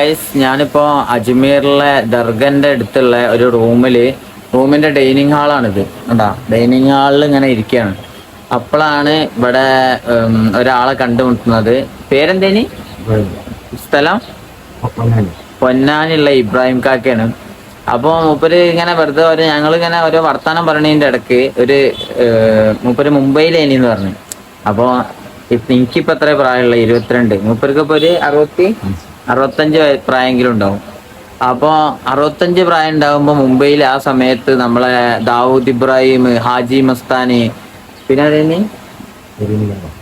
Guys ഞാനിപ്പോ അജ്മീറിലെ ദർഗന്റെ അടുത്തുള്ള ഒരു റൂമിന്റെ ഡൈനിങ് ഹാളാണിത് കണ്ടാ. ഡൈനിങ് ഹാളിൽ ഇങ്ങനെ ഇരിക്കുകയാണ്. അപ്പോഴാണ് ഇവിടെ ഒരാളെ കണ്ടുമുട്ടുന്നത്. പേരെന്തേനി? സ്ഥലം പൊന്നാനിയുള്ള ഇബ്രാഹിം കാക്കയാണ്. അപ്പൊ മൂപ്പര് ഇങ്ങനെ വെറുതെ ഞങ്ങളിങ്ങനെ ഓരോ വർത്താനം പറഞ്ഞതിന്റെ ഇടയ്ക്ക് മൂപ്പര് മുംബൈയിലേനിന്ന് പറഞ്ഞു. അപ്പൊ എനിക്കിപ്പോ എത്ര പ്രായമുള്ള 22, മൂപ്പർക്ക് ഇപ്പൊ ഒരു 65 പ്രായമെങ്കിലും ഉണ്ടാവും. അപ്പൊ 65 പ്രായം ഉണ്ടാകുമ്പോ മുംബൈയിൽ ആ സമയത്ത് നമ്മളെ ദാവൂദ് ഇബ്രാഹിം, ഹാജി മസ്താനി, പിന്നെ അതിന്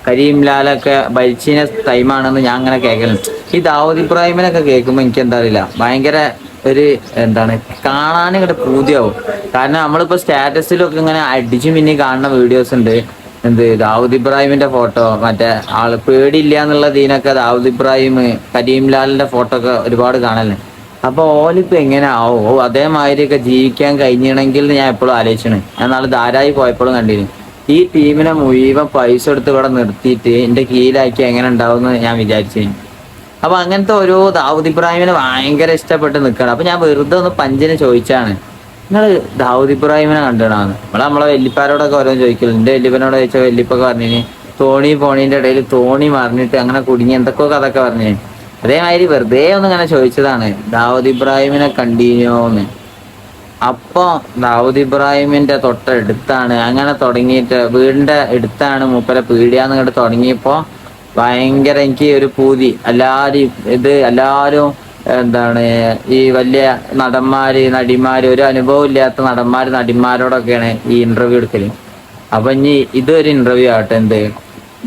കരീം ലാലൊക്കെ ഭരിച്ചിന ടൈമാണെന്ന് ഞാൻ അങ്ങനെ കേൾക്കലുണ്ട്. ഈ ദാവൂദ് ഇബ്രാഹിമിനൊക്കെ കേൾക്കുമ്പോ എനിക്ക് എന്താ അറിയില്ല, ഭയങ്കര കാണാനും ഇങ്ങോട്ട് പൂതിയാവും. കാരണം നമ്മളിപ്പോ സ്റ്റാറ്റസിലൊക്കെ ഇങ്ങനെ അടിച്ചു മിന്നി കാണുന്ന വീഡിയോസ് ഉണ്ട്. ദാവൂദ് ഇബ്രാഹിമിന്റെ ഫോട്ടോ, മറ്റേ ആള് പേടിയില്ല എന്നുള്ള ദീനൊക്കെ ദാവൂദ് ഇബ്രാഹിം, കരീം ലാലിന്റെ ഫോട്ടോ ഒക്കെ ഒരുപാട് കാണലുണ്ട്. അപ്പൊ ഓലിപ്പോ എങ്ങനെ ആവോ അതേമാതിരിയൊക്കെ ജീവിക്കാൻ കഴിഞ്ഞിണെങ്കിൽ ഞാൻ എപ്പോഴും ആലോചിച്ചാണ്. ഞാൻ നാളെ ധാരായി പോയപ്പോഴും കണ്ടിരുന്നു. ഈ ടീമിനെ മുഴുവൻ പൈസ എടുത്ത് ഇവിടെ നിർത്തിയിട്ട് എന്റെ കീഴിലാക്കി എങ്ങനെ ഉണ്ടാവും ഞാൻ വിചാരിച്ചു. അപ്പൊ അങ്ങനത്തെ ഓരോ ദാവൂദ് ഇബ്രാഹിമിനെ ഭയങ്കര ഇഷ്ടപ്പെട്ട് നിൽക്കണം. അപ്പൊ ഞാൻ വെറുതെ ഒന്ന് പഞ്ചിനെ ചോദിച്ചാണ്, നിങ്ങള് ദാവൂദ് ഇബ്രാഹിമിനെ കണ്ടിടാന്ന്. നമ്മളെ വല്യപ്പാരോടൊക്കെ ഓരോന്ന് ചോദിക്കല്ലോ. എന്റെ വല്യപ്പനോട് ചോദിച്ചാൽ വല്യപ്പൊക്കെ പറഞ്ഞു തോണി പോണീന്റെ ഇടയിൽ തോണി മറിഞ്ഞിട്ട് അങ്ങനെ കുടുങ്ങി എന്തൊക്കെയോ കഥയൊക്കെ പറഞ്ഞു. അതേമാതിരി വെറുതെ ഒന്ന് ഇങ്ങനെ ചോദിച്ചതാണ്, ദാവൂദ് ഇബ്രാഹിമിനെ കണ്ടീനോന്ന്. അപ്പൊ ദാവൂദ് ഇബ്രാഹിമിന്റെ തൊട്ടടുത്താണ് അങ്ങനെ തുടങ്ങിയിട്ട്, വീടിന്റെ അടുത്താണ് മൂപ്പരെ പീടിയാന്ന് ഇങ്ങോട്ട് തുടങ്ങിയപ്പോ ഭയങ്കര എനിക്ക് ഒരു പൂതി. എല്ലാരും ഈ വലിയ നടിമാര് ഒരു അനുഭവം ഇല്ലാത്ത നടിമാരോടൊക്കെയാണ് ഈ ഇന്റർവ്യൂ എടുക്കല്. അപ്പൊ ഇനി ഇതൊരു ഇന്റർവ്യൂ ആവട്ടെ.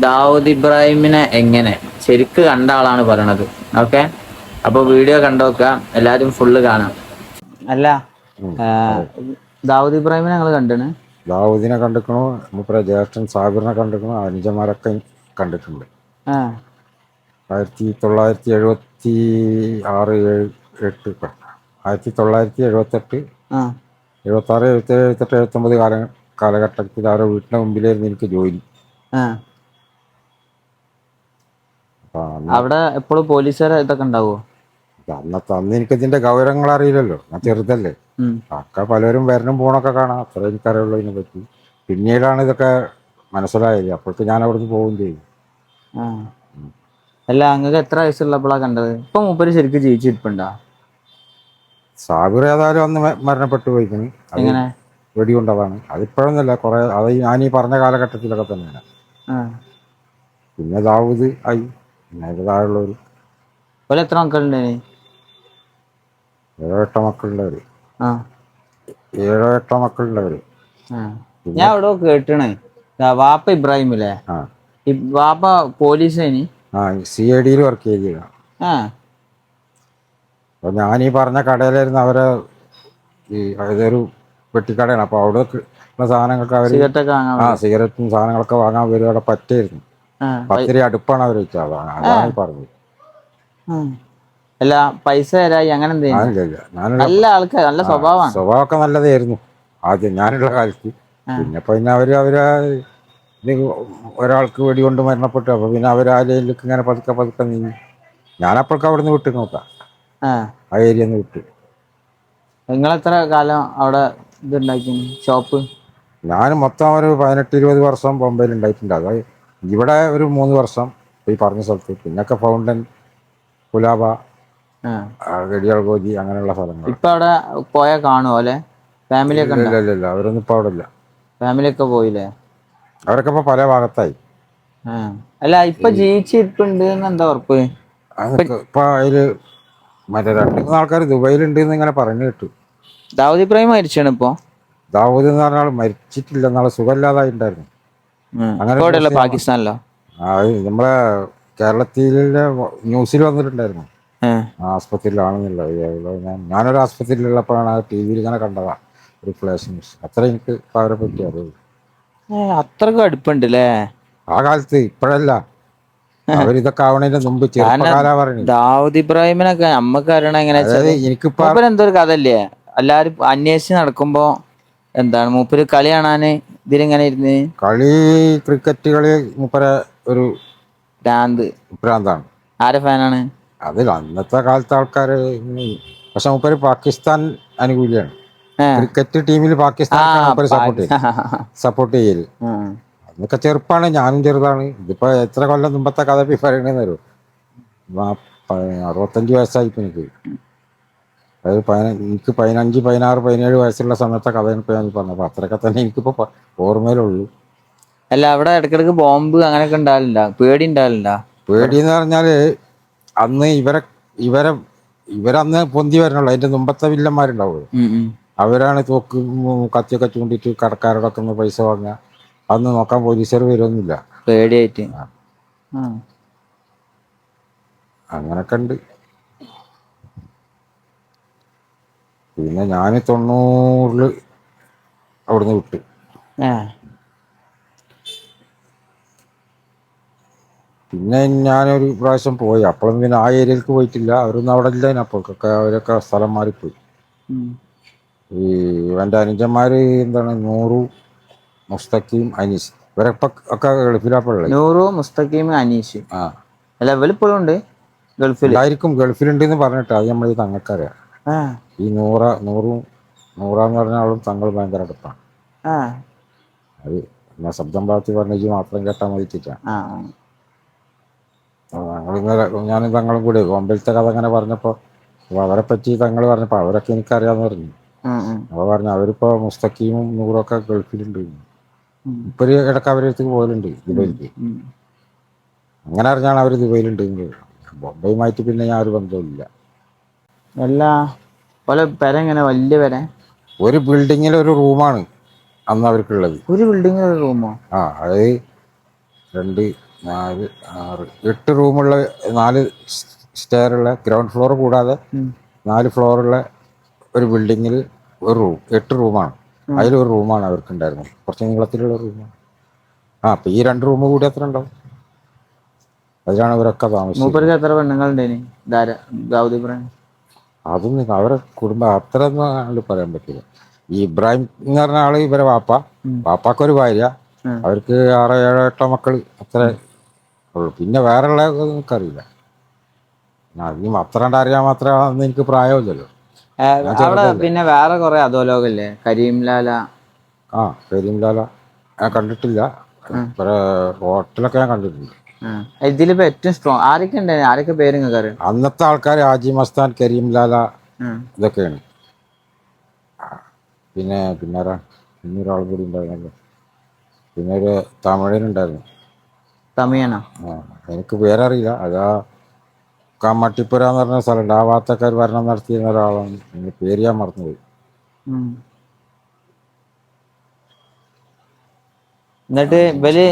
ദാവൂദ് ഇബ്രാഹിമിനെ എങ്ങനെ ശരിക്ക് കണ്ട ആളാണ് പറയണത്. ഓക്കെ, അപ്പൊ വീഡിയോ കണ്ടോക്ക, എല്ലാരും ഫുള്ള് കാണാം. അല്ല, ദാവൂദ് ഇബ്രാഹിമിനെ ഞങ്ങൾ കണ്ടിന്. ദാവൂദിനെ കണ്ടിക്കണു, മൂപ്പരെ ജ്യേഷ്ഠൻ സാബിറിനെ കണ്ടിക്കണു, അനുജന്മാരൊക്കെ കണ്ടിട്ടുണ്ട്. 1976, 1978, 76, 77, 78, 79 കാലഘട്ടത്തിൽ അവരുടെ വീട്ടിന്റെ മുമ്പിലായിരുന്നു എനിക്ക് ജോലി. അവിടെ എപ്പോഴും പോലീസുകാരെ ഇതൊക്കെ ഉണ്ടാവോ? അന്ന് എനിക്ക് ഇതിന്റെ ഗൗരവങ്ങൾ അറിയില്ലല്ലോ, ഞാൻ ചെറുതല്ലേ. ഒക്കെ പലരും വരണം പോണൊക്കെ കാണാം, അത്ര എനിക്കറിയുള്ളൂ ഇതിനെ പറ്റി. പിന്നീടാണ് ഇതൊക്കെ മനസ്സിലായത്. അപ്പോഴേക്ക് ഞാൻ അവിടുന്ന് പോവുകയും ചെയ്തു. അല്ല, അങ്ങക്ക് എത്ര വയസ്സുള്ളപ്പോഴാ കണ്ടത്? ഇപ്പൊ മൂപ്പര് ശരിക്കും ജീവിച്ചിരിപ്പുണ്ടോ? സാബിർ ഏതായാലും അന്ന് മരണപ്പെട്ടു പോയിക്കണ്. എങ്ങനെ? വെടികൊണ്ടതാണ്. അതിപ്പോഴൊന്നുമല്ല, കുറെ അത് ഞാനീ പറഞ്ഞ കാലഘട്ടത്തിലൊക്കെ തന്നെയാണ്. പിന്നെ ദാവൂദ് ആയി, പിന്നെ അതിന്റെ താഴെയുള്ളവര്. എത്ര മക്കളുണ്ടായി? 7-8 മക്കളുള്ളവര്. 7-8 മക്കളുള്ളവര്. ഞാൻ ഇവിടെ കേട്ടണേ, വാപ്പ ഇബ്രാഹിം അല്ലേ? വാപ്പ പോലീസേനി. CID വർക്ക് ചെയ്തതാണ്. അപ്പൊ ഞാനീ പറഞ്ഞ കടയിലായിരുന്നു അവരെ. ഇതൊരു പെട്ടിക്കടയാണ്. അപ്പൊ അവിടെ സാധനങ്ങൾക്ക് അവര് സിഗരറ്റും സാധനങ്ങളൊക്കെ വാങ്ങാൻ വരും. അവിടെ പറ്റായിരുന്നു. 10 രൂപ അടുപ്പാണ് അവർ വെച്ചത്. അതാണ് പറഞ്ഞത്. അല്ല, പൈസ തരായി അങ്ങനെ നല്ല ആൾക്കാർ, നല്ല സ്വഭാവമാണ്. സ്വഭാവമൊക്കെ നല്ലതായിരുന്നു ആദ്യം ഞാനുള്ള കാലത്ത്. പിന്നെ അവര് ഒരാൾക്ക് വെടികൊണ്ട് മരണപ്പെട്ടു. അപ്പൊ പിന്നെ അവരാലേക്ക് ഇങ്ങനെ പതുക്കെ നീങ്ങി. ഞാനപ്പോഴൊക്കെ അവിടെ നിന്ന് വിട്ടു നോക്കാം, ആ ഏരിയ വിട്ടു. നിങ്ങളെത്ര കാലം അവിടെ ഇതുണ്ടാക്കി ഷോപ്പ്? ഞാൻ മൊത്തം ഒരു 18-20 വർഷം ബോംബെയിൽ ഉണ്ടായിട്ടുണ്ട്. അത് ഇവിടെ ഒരു 3 വർഷം ഈ പറഞ്ഞ സ്ഥലത്ത്. പിന്നൊക്കെ ഫൗണ്ടൻ, കുലാബ, ഗഡിയാൾ ഗോജി, അങ്ങനെയുള്ള സ്ഥലങ്ങൾ. ഇപ്പൊ അവിടെ പോയാൽ കാണുമോ അല്ലെ? ഫാമിലി ഒക്കെ ഇല്ല, അവരൊന്നും ഇപ്പൊ അവിടെ ഇല്ല. ഫാമിലി ഒക്കെ പോയില്ലേ? അവരൊക്കെ ഇപ്പൊ പല ഭാഗത്തായി. അല്ല, ഇപ്പൊ ജീവിച്ചിരിപ്പുണ്ട് എന്താ ഉറപ്പ്? ഇപ്പൊ അതില് മറ്റേ 2-3 ആൾക്കാർ ദുബൈയിലുണ്ട് എന്ന് ഇങ്ങനെ പറഞ്ഞു കേട്ടു. ദാവൂദ് ഇബ്രാഹിം മരിച്ചാണ് ഇപ്പൊ. ദാവൂദ് എന്ന് പറഞ്ഞ ആൾ മരിച്ചിട്ടില്ല, നാളെ സുഖമില്ലാതായിട്ടുണ്ടായിരുന്നു. അങ്ങനെ പാകിസ്ഥാനിലോ? നമ്മളെ കേരളത്തിലെ ന്യൂസിൽ വന്നിട്ടുണ്ടായിരുന്നു. ആസ്പത്രിയിലാണെന്നുള്ളത്. ഞാനൊരു ആസ്പത്രിയിലുള്ളപ്പോഴാണ് ആ TV ഇങ്ങനെ കണ്ടതാ, ഒരു ഫ്ലാഷ് ന്യൂസ്. അത്ര എനിക്ക് അവരെ പറ്റി അറിയില്ല. അത്രക്കും അടുപ്പുണ്ടല്ലേ ആ കാലത്ത്? ഇപ്പോഴല്ല, അവരിതൊക്കെ ആവണതിന്റെ മുമ്പ് ചെറുപ്പകാലാ പറഞ്ഞു. ദാവൂദ് ഇബ്രാഹിമിനൊക്കെ നമ്മക്ക് അറിയണ എങ്ങനെ? എനിക്കിപ്പോ എന്തൊരു കഥ അല്ലേ, എല്ലാരും അന്വേഷിച്ച് നടക്കുമ്പോ മൂപ്പര് കളി കാണാന് ഇതിലിങ്ങനെ ഇരുന്ന് ക്രിക്കറ്റ് കളി മൂപ്പര ഒരു ഭ്രാന്താണ്. ഭ്രാന്താണ്. ആരെ ഫാനാണ്? അതിൽ അന്നത്തെ കാലത്തെ ആൾക്കാര് പക്ഷെ മൂപ്പര് പാകിസ്ഥാൻ അനുകൂലിയാണ്. ക്രിക്കറ്റ് ടീമിൽ പാകിസ്ഥാനാണ് മൂപ്പര് സപ്പോർട്ട് ചെയ്യല്. അന്നൊക്കെ ചെറുപ്പാണ്, ഞാനും ചെറുതാണ്. ഇതിപ്പോ എത്ര കൊല്ലം മുമ്പത്തെ കഥ പറയണെന്ന് വരും. 65 വയസ്സായി ഇപ്പൊ എനിക്ക്. അതായത് എനിക്ക് 15, 16, 17 വയസ്സുള്ള സമയത്തെ കഥയാണ് ഇപ്പൊ ഞാൻ പറഞ്ഞത്. അപ്പൊ അത്രയൊക്കെ തന്നെ എനിക്കിപ്പോ ഓർമ്മയിലുള്ളൂ. അല്ല, അവിടെ ഇടക്കിടക്ക് ബോംബ് അങ്ങനെയൊക്കെ ഉണ്ടാവില്ല, പേടി ഉണ്ടാവില്ല? പേടിയെന്ന് പറഞ്ഞാല് അന്ന് ഇവരന്ന് പൊന്തി വരണല്ലോ. അതിന്റെ മുമ്പത്തെ വില്ലന്മാരുണ്ടാവുമല്ലോ, അവരാണ് തോക്ക് കത്തിയൊക്കെ ചൂണ്ടിട്ട് കടക്കാരോടൊക്കെ ഒന്ന് പൈസ വാങ്ങുക. അന്ന് നോക്കാൻ പോലീസുകാർ വരുമൊന്നുമില്ല, പേടിയായിട്ട്. അങ്ങനൊക്കെ ഉണ്ട്. പിന്നെ ഞാൻ 90 അവിടുന്ന് വിട്ടു. പിന്നെ ഞാനൊരു പ്രാവശ്യം പോയി. അപ്പോഴൊന്നും പിന്നെ ആ ഏരിയയിലേക്ക് പോയിട്ടില്ല. അവരൊന്നും അവിടെ ഇല്ല. അപ്പോഴൊക്കെ അവരൊക്കെ സ്ഥലം മാറിപ്പോയി. ഈ എൻ്റെ അനുജന്മാര് എന്താണ്, നൂറു, മുസ്തഖീം, അനീസ്, ഇവരൊക്കെ ഒക്കെ ഗൾഫിലാപ്പുള്ളത്. നൂറു, മുസ്തഖീം, അനീസ്. അല്ല, ഇവളിപ്പോഴും ഉണ്ട് ഗൾഫിൽ. ഉണ്ടായിരിക്കും, ഗൾഫിലുണ്ടെന്ന് പറഞ്ഞിട്ട്. അത് നമ്മൾ തങ്ങൾക്കറിയാം. ഈ നൂറാന്ന് പറഞ്ഞ ആളും തങ്ങൾ ഭയങ്കര അടുത്താണ്. അത് എന്നാ ശബ്ദം ഭാഗത്ത് പറഞ്ഞ മാത്രം കേട്ടാൽ മതിച്ചിട്ടാ. ഞാനും തങ്ങളും കൂടി ബോംബെയിലത്തെ കഥ അങ്ങനെ പറഞ്ഞപ്പോൾ അവരെ പറ്റി തങ്ങൾ പറഞ്ഞപ്പോൾ അവരൊക്കെ എനിക്കറിയാമെന്ന് പറഞ്ഞു. അപ്പോൾ പറഞ്ഞു അവരിപ്പോ മുസ്തഖീമും നൂറൊക്കെ ഗൾഫിലുണ്ട്. ഇപ്പൊ ഒരു ഇടയ്ക്ക് അവരടുത്തേക്ക് പോലുണ്ട്, ദുബൈയിലേക്ക്. അങ്ങനെ അറിഞ്ഞാണ് അവർ ദുബൈയിലുണ്ട്. ബോംബെയുമായിട്ട് പിന്നെ ഞാൻ ഒരു ബന്ധമില്ല. വലിയ പെര, ഒരു ബിൽഡിങ്ങിൽ ഒരു റൂമാണ് അന്ന് അവർക്കുള്ളത്. ഒരു ബിൽഡിങ്ങിൽ ഒരു റൂമോ? അതായത് 2, 4, 6, 8 റൂമുള്ള, 4 സ്റ്റെയറുള്ള, ഗ്രൗണ്ട് ഫ്ലോർ കൂടാതെ 4 ഫ്ലോറുള്ള ഒരു ബിൽഡിങ്ങിൽ ഒരു റൂം, 8 റൂമാണ്. അതിലൊരു റൂമാണ് അവർക്കുണ്ടായിരുന്നത്, കുറച്ച് നീളത്തിലുള്ള റൂമാണ്. അപ്പൊ ഈ 2 റൂം കൂടി എത്ര ഉണ്ടാവും? അതിലാണ് ഇവരൊക്കെ താമസിച്ചത്. എത്ര പെണ്ണുങ്ങളുണ്ടേനി ദാവൂദ് ഇബ്രാഹിം? അതൊന്നും അവരെ കുടുംബം അത്ര ഒന്നും പറയാൻ പറ്റില്ല. ഈ ഇബ്രാഹിം എന്ന് പറഞ്ഞ ആള് ഇവരെ വാപ്പാക്കൊരു ഭാര്യ, അവർക്ക് 6, 7, 8 മക്കൾ അത്ര ഉള്ളു. പിന്നെ വേറെ ഉള്ള എനിക്കറിയില്ല. അതിനും അത്ര അറിയാൻ മാത്രമേ എനിക്ക് പ്രായമില്ലല്ലോ. പിന്നെ വേറെ കുറെ അധോലോകല്ലേ, കരീംലാല. കരീംലാല ഞാൻ കണ്ടിട്ടില്ല. ഹോട്ടലൊക്കെ ഞാൻ കണ്ടിട്ടുണ്ട്. ഇതിലിപ്പോ ഏറ്റവും സ്ട്രോങ് ആരൊക്കെ ഉണ്ടായിരുന്നു? ആരൊക്കെ പേര് നിങ്ങൾക്ക് അറിയാം? അന്നത്തെ ആൾക്കാർ ഹാജി മസ്താൻ, കരീംലാല, ഇതൊക്കെയാണ്. പിന്നാരാ പിന്നൊരാൾ കൂടി ഉണ്ടായിരുന്നല്ലോ. പിന്നെ ഒരു തമിഴനുണ്ടായിരുന്നു. തമിഴനോ? എനിക്ക് പേരറിയില്ല. അതാ കമ്മട്ടിപ്പുര എന്ന് പറഞ്ഞ സ്ഥലമുണ്ട്, ആ ഭാഗത്തൊക്കെ ഭരണം നടത്തിയിരുന്ന ഒരാളാണ്. എനിക്ക് പേര് ഞാൻ മറന്നുപോയി. എന്നിട്ട് ഇവര്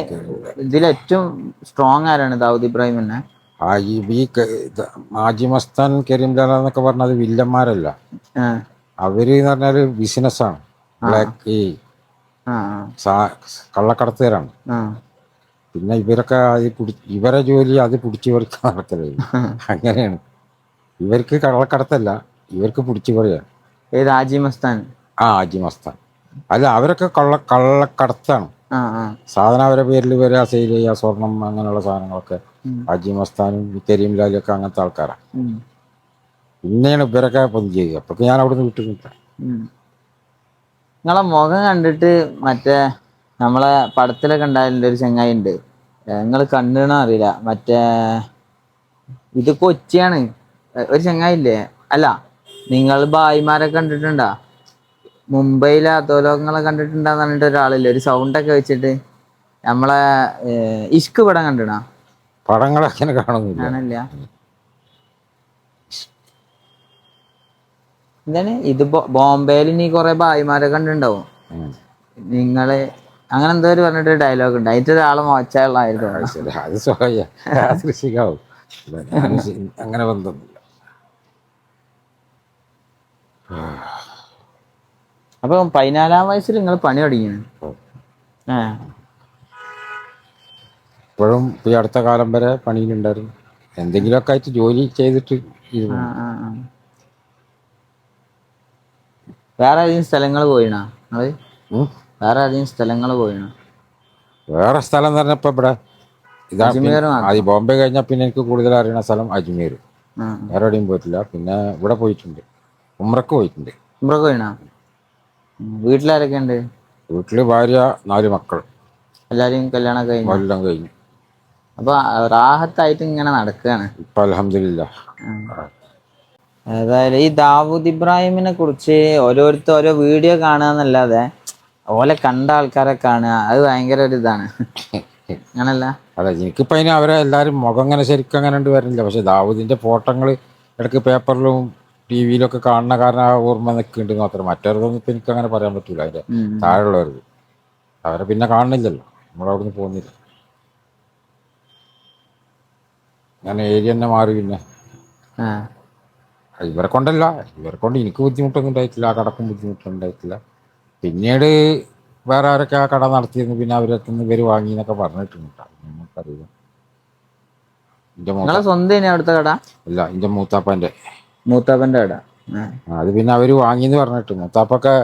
ഇതിലേറ്റവും സ്ട്രോങ് ആരാണ്? ദാവൂദ് ഇബ്രാഹിം തന്നെ. ഹാജി മസ്താൻ, കരീംലാല എന്നൊക്കെ പറഞ്ഞത് വില്ലന്മാരല്ല. അവര് എന്ന് പറഞ്ഞാല് ബിസിനസ്സാണ്. ബ്ലാക്ക് കള്ളക്കടത്തുകാരാണ്. പിന്നെ ഇവരൊക്കെ ഇവരെ ജോലി അത് പിടിച്ചു പറിക്കാൻ നടക്കല്. അങ്ങനെയാണ്. ഇവർക്ക് കള്ളക്കടത്തല്ല, ഇവർക്ക് പിടിച്ചു പറയാ. ഹാജി മസ്താൻ? ഹാജി മസ്താൻ അല്ല, അവരൊക്കെ കള്ളക്കടത്താണ്. സാധനം അവരെ പേരിൽ വരിക, സെയിൽ ചെയ്യുക, സ്വർണം അങ്ങനെയുള്ള സാധനങ്ങളൊക്കെ. ഹാജി മസ്താനും കരീംലാലും ഒക്കെ അങ്ങനത്തെ ആൾക്കാരാണ്. പിന്നെയാണ് ഇവരൊക്കെ പൊതു ചെയ്യുക. അപ്പൊ ഞാൻ അവിടെ നിന്ന് വിട്ടു നിൽക്കാം. നിങ്ങളെ മുഖം കണ്ടിട്ട് മറ്റേ നമ്മളെ പടത്തിലൊക്കെ ഉണ്ടായിട്ടുണ്ട് ഒരു ചങ്ങായി ഉണ്ട്, നിങ്ങൾ കണ്ടുകണോ അറിയില്ല, മറ്റേ ഇത് കൊച്ചിയാണ് ഒരു ചങ്ങായില്ലേ? അല്ല, നിങ്ങൾ ഭായിമാരെ കണ്ടിട്ടുണ്ടാ? മുംബൈയിലെ അധോലോകങ്ങളെ കണ്ടിട്ടുണ്ടാന്ന് പറഞ്ഞിട്ട് ഒരാളില്ലേ, ഒരു സൗണ്ടൊക്കെ വെച്ചിട്ട്. നമ്മളെ ഇഷ്ക് പടം കണ്ടിടാ? പടങ്ങളൊക്കെ കാണുന്നില്ല. എന്താണ് ഇത്? ബോംബെയിൽ നീ കൊറേ ഭായിമാരെ കണ്ടിട്ടുണ്ടാവും. നിങ്ങള് അങ്ങനെ എന്തോ ഒരു പറഞ്ഞിട്ട് ഡയലോഗ് ഉണ്ട്, അതിന്റെ ഒരാളെ മോശമുള്ളതായിരുന്നു. അങ്ങനെ ബന്ധമൊന്നുമില്ല. അപ്പൊ 14-ാം വയസ്സിൽ നിങ്ങൾ പണി തുടങ്ങിയാണ്? ഇപ്പോഴും ഈ അടുത്ത കാലം വരെ പണിയിലുണ്ടായിരുന്നു. എന്തെങ്കിലുമൊക്കെ ആയിട്ട് ജോലി ചെയ്തിട്ട്. വേറെ ഏതെങ്കിലും സ്ഥലങ്ങൾ പോയിണോ നിങ്ങള്? വേറെ ഏതെങ്കിലും സ്ഥലങ്ങൾ പോയിണോ? വേറെ സ്ഥലം എന്ന് പറഞ്ഞപ്പോ ഇവിടെ ബോംബെ കഴിഞ്ഞാൽ പിന്നെ എനിക്ക് കൂടുതൽ അറിയുന്ന സ്ഥലം അജ്മീർ. വേറെ എവിടെയും പോയിട്ടില്ല. പിന്നെ ഇവിടെ പോയിട്ടുണ്ട്, ഉമ്രക്ക് പോയിട്ടുണ്ട്. ഉംറക്ക് പോയിനാ? വീട്ടിലാരൊക്കെ ഉണ്ട്? വീട്ടില് ഭാര്യ, 4 മക്കൾ, എല്ലാരും കല്യാണം കഴിഞ്ഞ? എല്ലാം കഴിഞ്ഞു. അപ്പൊ റാഹത്തായിട്ട് ഇങ്ങനെ നടക്കുകയാണ് ഇപ്പൊ അൽഹംദുലില്ലാ. ഏതായാലും ഈ ദാവൂദ് ഇബ്രാഹിമിനെ കുറിച്ച് ഓരോരുത്തർ ഓരോ വീഡിയോ കാണുക എന്നല്ലാതെ ഓലെ കണ്ട ആൾക്കാരെ കാണുക അത് ഭയങ്കര ഒരു ഇതാണ്. അങ്ങനല്ല? അതെ, എനിക്കിപ്പോ അതിന് അവരെ എല്ലാരും മുഖം അങ്ങനെ ശരിക്കും അങ്ങനെ ഉണ്ട് വരുന്നില്ല. പക്ഷെ ദാവൂദിന്റെ ഫോട്ടോകൾ ഇടയ്ക്ക് പേപ്പറിലും TV-യിലൊക്കെ കാണുന്ന കാരണം ആ ഓർമ്മ നിൽക്കുന്നുണ്ട് മാത്രം. മറ്റവരതൊന്നും ഇപ്പൊ എനിക്ക് അങ്ങനെ പറയാൻ പറ്റൂല. അതിന്റെ താഴെയുള്ളവർക്ക് അവരെ പിന്നെ കാണുന്നില്ലല്ലോ, നമ്മളവിടുന്ന് പോകുന്നില്ല. ഞാൻ ഏരിയ തന്നെ മാറി. പിന്നെ ഇവരെ കൊണ്ടല്ല, ഇവരെ കൊണ്ട് എനിക്ക് ബുദ്ധിമുട്ടൊന്നും ഉണ്ടായിട്ടില്ല, ആ കടക്കും ബുദ്ധിമുട്ടൊന്നും ഉണ്ടായിട്ടില്ല. പിന്നീട് വേറെ ആരൊക്കെ ആ കട നടത്തിയിരുന്നു, പിന്നെ അവരത്തുനിന്ന് ഇവർ വാങ്ങി എന്നൊക്കെ പറഞ്ഞിട്ടുണ്ട്. നമുക്കറിയാം. നിങ്ങളെ സ്വന്തം അവിടുത്തെ കട? അല്ല, എൻ്റെ മൂത്താപ്പൻ്റെ കട. അത് പിന്നെ അവര് വാങ്ങിന്ന് പറഞ്ഞിട്ട്. മൂത്താപ്പൊക്കെ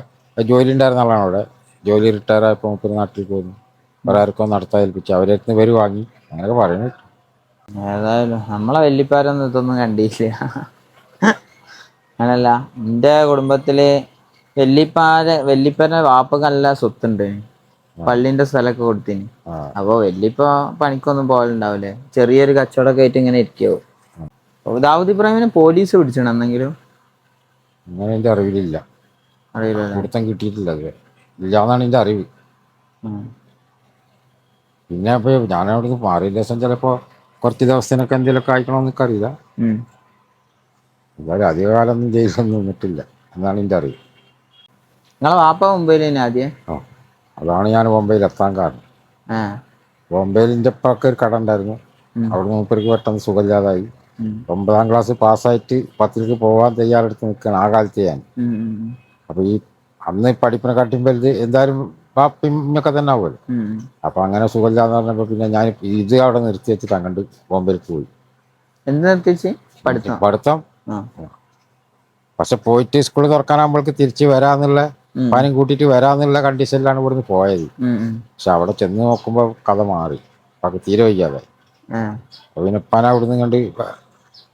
ജോലി ഉണ്ടായിരുന്ന ആളാണ് അവിടെ. ജോലി റിട്ടയർ ആയപ്പോൾ മുപ്പത് നാട്ടിൽ പോയിരുന്നു. വേറെ ആർക്കും നടത്താൻ ഏൽപ്പിച്ചു, അവരടുത്ത് ഇവര് വാങ്ങി അങ്ങനെയൊക്കെ പറയുന്നത്. ഏതായാലും നമ്മളെ വല്യപ്പാരൊന്നും ഇതൊന്നും കണ്ടില്ല. അങ്ങനല്ല, എന്റെ കുടുംബത്തില് വല്യപ്പന്റെ വാപ്പക്ക് നല്ല സ്വത്തുണ്ട്, പള്ളിന്റെ സ്ഥലമൊക്കെ കൊടുത്തിന്. അപ്പൊ വല്യപ്പ പണിക്കൊന്നും പോകലുണ്ടാവില്ലേ, ചെറിയൊരു കച്ചവടമൊക്കെ ആയിട്ട് ഇങ്ങനെ ഇരിക്കാവും. ദാവൂദ് ഇബ്രാഹിമിനെ പോലീസ് പിടിച്ചണം എന്നെങ്കിലും? അങ്ങനെ എൻ്റെ അറിവിലില്ല, അറിയില്ലല്ലേ? കൊടുത്തം കിട്ടിയിട്ടില്ല, അത് ഇല്ലാന്നാണ് എൻ്റെ അറിവ്. പിന്നെ ഇപ്പൊ ഞാനവിടുന്ന് മാറിയ ദിവസം ചിലപ്പോ കുറച്ച് ദിവസത്തിനൊക്കെ എന്തെങ്കിലുമൊക്കെ അയക്കണമെന്ന് എനിക്കറിയില്ല. എന്തായാലും അധികകാലമൊന്നും ജയിലൊന്നും നിന്നിട്ടില്ല എന്നാണ് എൻ്റെ അറിവ്. നിങ്ങളെ വാപ്പ മുംബൈയിൽ തന്നെ ആദ്യം? അതാണ് ഞാൻ ബോംബെയിൽ എത്താൻ കാരണം. ബോംബെയിൽ എൻ്റെ ഉപ്പാക്ക് ഒരു കട ഉണ്ടായിരുന്നു. അവിടുന്ന് മൂപ്പർക്ക് പെട്ടെന്ന് സുഖമില്ലാതായി. 9ാം ക്ലാസ് പാസ്സായിട്ട് 10ലേക്ക് പോകാൻ തയ്യാറെടുത്ത് നിൽക്കുകയാണ് ആ കാലത്ത് ഞാൻ. അപ്പൊ ഈ അന്ന് പഠിപ്പിനെക്കാട്ടിയും വലുത് എന്തായാലും പാപ്പിമ്മൊക്കെ തന്നെ ആവുമല്ലോ. അപ്പൊ അങ്ങനെ സുഖമില്ലാന്ന് പറഞ്ഞപ്പോ പിന്നെ ഞാൻ ഇത് അവിടെ നിർത്തി വെച്ചിട്ട് അങ്ങോട്ട് ബോംബെയിലേക്ക് പോയി. എന്ത് നിർത്തിച്ച്? പഠിത്തം. പക്ഷെ പോയിട്ട് സ്കൂൾ തുറക്കാനാകുമ്പോഴേക്ക് തിരിച്ച് വരാന്നുള്ള പനിയും കൂട്ടിയിട്ട് വരാന്നുള്ള കണ്ടീഷനിലാണ് ഇവിടുന്ന് പോയത്. പക്ഷെ അവിടെ ചെന്ന് നോക്കുമ്പോൾ കഥ മാറി, അപ്പൊ തീരെ വയ്യാതെ. അപ്പൊ പിന്നെ ഉപ്പാനെ അവിടുന്ന് കണ്ട്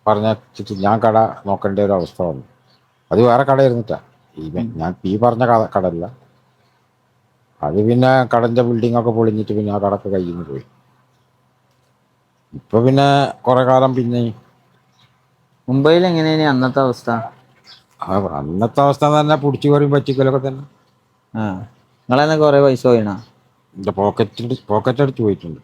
പറഞ്ഞിട്ട് ഞാൻ കട നോക്കേണ്ട ഒരു അവസ്ഥ വന്നു. അത് വേറെ കട ഇരുന്നിട്ടാ, ഞാൻ ഈ പറഞ്ഞ കടല്ല. അത് പിന്നെ കടന്റെ ബിൽഡിംഗ് ഒക്കെ പൊളിഞ്ഞിട്ട് പിന്നെ ആ കടക്ക് കയ്യിൽ നിന്ന് പോയി. ഇപ്പൊ പിന്നെ കുറെ കാലം പിന്നെ മുംബൈയിൽ എങ്ങനെയാണ് അന്നത്തെ അവസ്ഥ? അന്നത്തെ അവസ്ഥ തന്നെ പിടിച്ചു കയറിയും പറ്റിക്കലൊക്കെ തന്നെ. നിങ്ങളെന്നെ കൊറേ പൈസ പോയിണോ? എന്റെ പോക്കറ്റ് അടിച്ച് പോയിട്ടുണ്ട്.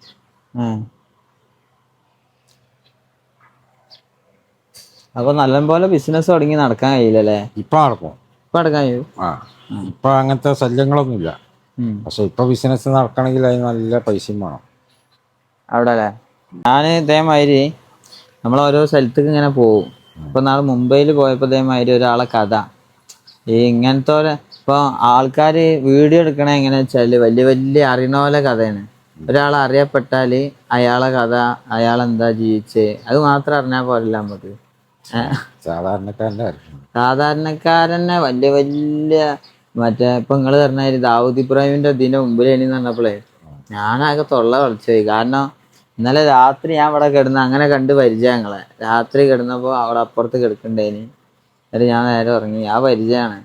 അപ്പൊ നല്ലപോലെ ബിസിനസ് തുടങ്ങി നടക്കാൻ കഴിയില്ലല്ലേ? ഇപ്പൊ നടക്കും. ഇപ്പൊ നടക്കാൻ കഴിയും. ഇപ്പൊ അങ്ങനത്തെ ശല്യങ്ങളൊന്നുമില്ല. പക്ഷെ ഇപ്പൊ ബിസിനസ് നടക്കണമെങ്കിൽ അതിന് നല്ല പൈസയും വേണം അവിടെ അല്ലേ? ഞാൻ ഇതേമാതിരി നമ്മൾ ഓരോ സ്ഥലത്തേക്ക് ഇങ്ങനെ പോകും. ഇപ്പൊ നാളെ മുംബൈയിൽ പോയപ്പോ ഇതേമാതിരി ഒരാളെ കഥ, ഈ ഇങ്ങനത്തെ ഇപ്പൊ ആൾക്കാര് വീഡിയോ എടുക്കണ എങ്ങനെയാ വെച്ചാല് വലിയ വലിയ അറിയണ പോലെ കഥയാണ്. ഒരാളെ അറിയപ്പെട്ടാല് അയാളെ കഥ, അയാളെന്താ ജീവിച്ചേ, അത് മാത്രം അറിഞ്ഞാൽ പോരല്ല നമുക്ക്. സാധാരണക്കാരനെ വലിയ വലിയ മറ്റേ ഇപ്പൊ നിങ്ങള് പറഞ്ഞാല് ദാവൂദ് ഇബ്രാഹിമിന്റെ ഇതിന്റെ മുമ്പിൽ എണീന്ന് പറഞ്ഞപ്പോഴേ ഞാനാകെ തൊള്ള കളിച്ചുപോയി. കാരണം ഇന്നലെ രാത്രി ഞാൻ ഇവിടെ കിടന്ന് അങ്ങനെ കണ്ട് പരിചയങ്ങളെ. രാത്രി കിടന്നപ്പോ അവിടെ അപ്പുറത്ത് കിടക്കണ്ടേന്, എന്നിട്ട് ഞാൻ നേരെ ഉറങ്ങി. ആ പരിചയമാണ്.